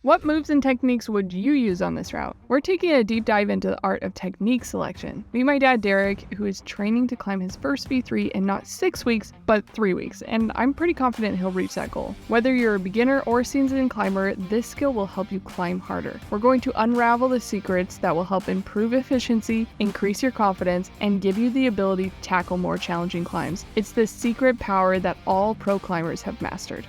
What moves and techniques would you use on this route? We're taking a deep dive into the art of technique selection. Meet my dad, Derrick, who is training to climb his first V3 in not 6 weeks, but 3 weeks, and I'm pretty confident he'll reach that goal. Whether you're a beginner or seasoned climber, this skill will help you climb harder. We're going to unravel the secrets that will help improve efficiency, increase your confidence, and give you the ability to tackle more challenging climbs. It's the secret power that all pro climbers have mastered.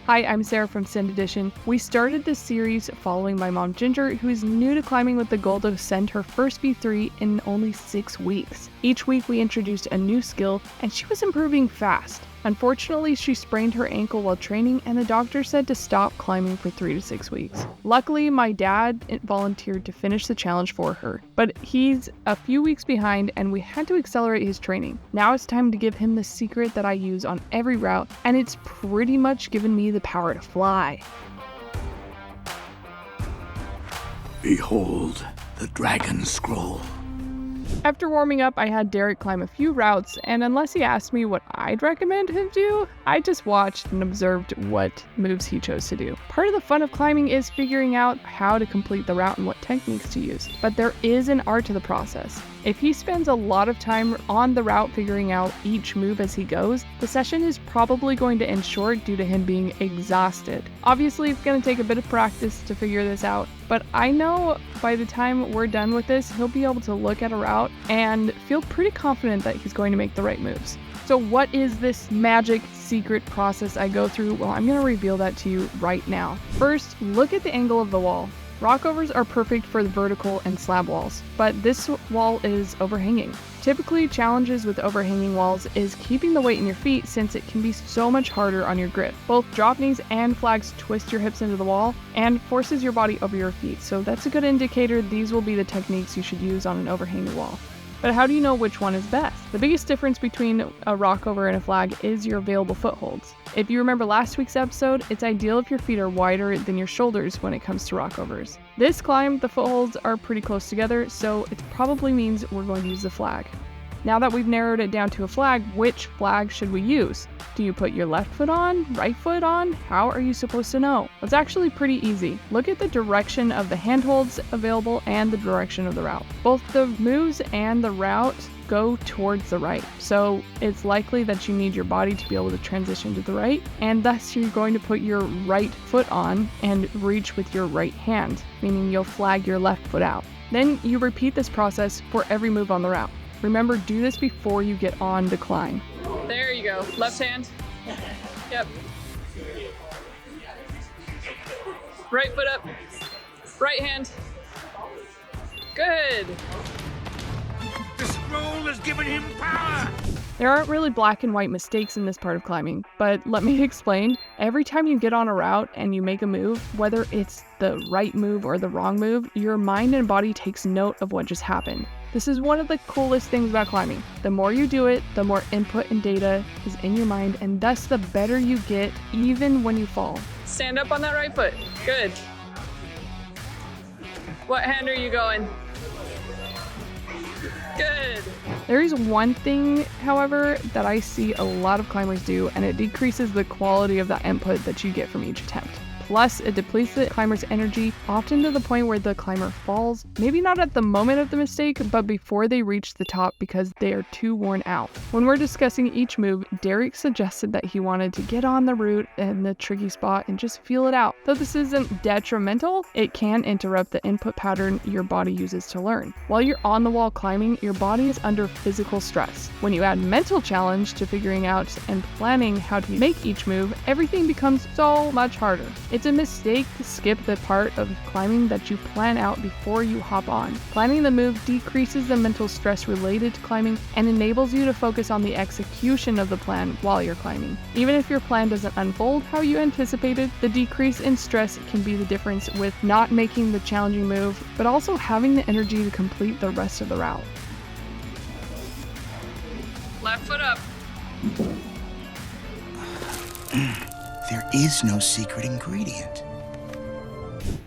Hi, I'm Sarah from Send Edition. We started this series following my mom Ginger, who is new to climbing with the goal to ascend her first V3 in only 6 weeks. Each week we introduced a new skill, and she was improving fast. Unfortunately, she sprained her ankle while training, and the doctor said to stop climbing for 3 to 6 weeks. Luckily, my dad volunteered to finish the challenge for her, but he's a few weeks behind and we had to accelerate his training. Now it's time to give him the secret that I use on every route, and it's pretty much given me the power to fly. Behold the Dragon Scroll. After warming up, I had Derrick climb a few routes, and unless he asked me what I'd recommend him do, I just watched and observed what moves he chose to do. Part of the fun of climbing is figuring out how to complete the route and what techniques to use, but there is an art to the process. If he spends a lot of time on the route figuring out each move as he goes, the session is probably going to end short due to him being exhausted. Obviously, it's going to take a bit of practice to figure this out, but I know by the time we're done with this, he'll be able to look at a route and feel pretty confident that he's going to make the right moves. So what is this magic secret process I go through? Well, I'm going to reveal that to you right now. First, look at the angle of the wall. Rockovers are perfect for the vertical and slab walls, but this wall is overhanging. Typically, challenges with overhanging walls is keeping the weight in your feet since it can be so much harder on your grip. Both drop knees and flags twist your hips into the wall and forces your body over your feet, so that's a good indicator these will be the techniques you should use on an overhanging wall. But how do you know which one is best? The biggest difference between a rockover and a flag is your available footholds. If you remember last week's episode, it's ideal if your feet are wider than your shoulders when it comes to rockovers. This climb, the footholds are pretty close together, so it probably means we're going to use the flag. Now that we've narrowed it down to a flag, which flag should we use? Do you put your left foot on, right foot on? How are you supposed to know? It's actually pretty easy. Look at the direction of the handholds available and the direction of the route. Both the moves and the route go towards the right, so it's likely that you need your body to be able to transition to the right, and thus you're going to put your right foot on and reach with your right hand, meaning you'll flag your left foot out. Then you repeat this process for every move on the route. Remember, do this before you get on the climb. There you go. Left hand. Yep. Right foot up. Right hand. Good. The scroll has given him power! There aren't really black and white mistakes in this part of climbing, but let me explain. Every time you get on a route and you make a move, whether it's the right move or the wrong move, your mind and body takes note of what just happened. This is one of the coolest things about climbing. The more you do it, the more input and data is in your mind, and thus the better you get even when you fall. Stand up on that right foot. Good. What hand are you going? Good. There is one thing, however, that I see a lot of climbers do, and it decreases the quality of the input that you get from each attempt. Plus, it depletes the climber's energy, often to the point where the climber falls, maybe not at the moment of the mistake, but before they reach the top because they are too worn out. When we're discussing each move, Derrick suggested that he wanted to get on the route and the tricky spot and just feel it out. Though this isn't detrimental, it can interrupt the input pattern your body uses to learn. While you're on the wall climbing, your body is under physical stress. When you add mental challenge to figuring out and planning how to make each move, everything becomes so much harder. It's a mistake to skip the part of climbing that you plan out before you hop on. Planning the move decreases the mental stress related to climbing and enables you to focus on the execution of the plan while you're climbing. Even if your plan doesn't unfold how you anticipated, the decrease in stress can be the difference with not making the challenging move, but also having the energy to complete the rest of the route. Left foot up. There is no secret ingredient.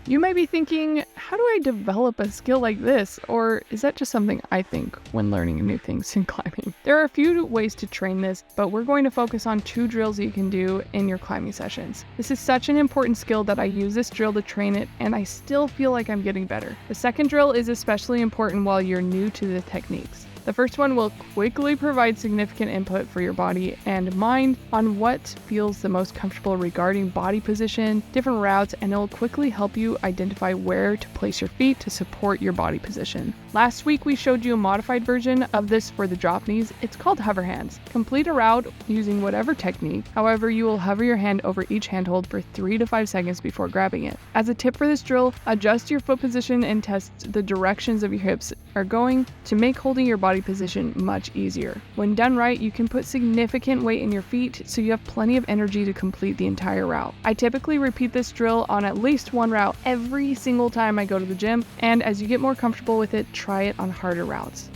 You may be thinking, how do I develop a skill like this? Or is that just something I think when learning new things in climbing? There are a few ways to train this, but we're going to focus on 2 drills you can do in your climbing sessions. This is such an important skill that I use this drill to train it, and I still feel like I'm getting better. The second drill is especially important while you're new to the techniques. The first one will quickly provide significant input for your body and mind on what feels the most comfortable regarding body position, different routes, and it will quickly help you identify where to place your feet to support your body position. Last week we showed you a modified version of this for the drop knees. It's called hover hands. Complete a route using whatever technique. However, you will hover your hand over each handhold for 3 to 5 seconds before grabbing it. As a tip for this drill, adjust your foot position and test the directions of your hips are going to make holding your body position much easier. When done right, you can put significant weight in your feet so you have plenty of energy to complete the entire route. I typically repeat this drill on at least one route every single time I go to the gym, and as you get more comfortable with it, try it on harder routes.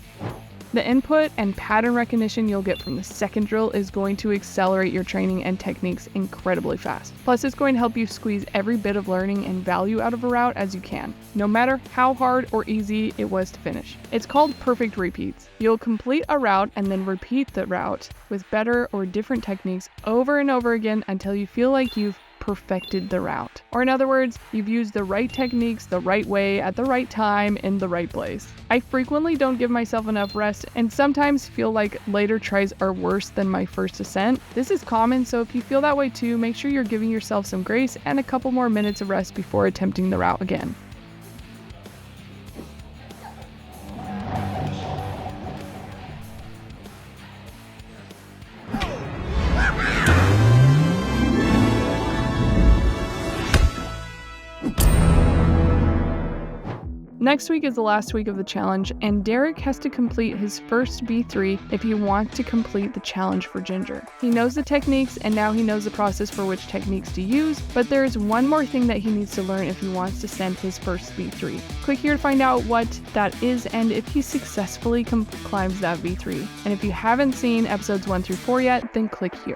The input and pattern recognition you'll get from the second drill is going to accelerate your training and techniques incredibly fast. Plus, it's going to help you squeeze every bit of learning and value out of a route as you can, no matter how hard or easy it was to finish. It's called perfect repeats. You'll complete a route and then repeat the route with better or different techniques over and over again until you feel like you've perfected the route. Or in other words, you've used the right techniques the right way at the right time in the right place. I frequently don't give myself enough rest and sometimes feel like later tries are worse than my first ascent. This is common, so if you feel that way too, make sure you're giving yourself some grace and a couple more minutes of rest before attempting the route again. Next week is the last week of the challenge, and Derrick has to complete his first B3 if he wants to complete the challenge for Ginger. He knows the techniques, and now he knows the process for which techniques to use, but there is one more thing that he needs to learn if he wants to send his first B3. Click here to find out what that is and if he successfully climbs that B3. And if you haven't seen episodes 1 through 4 yet, then click here.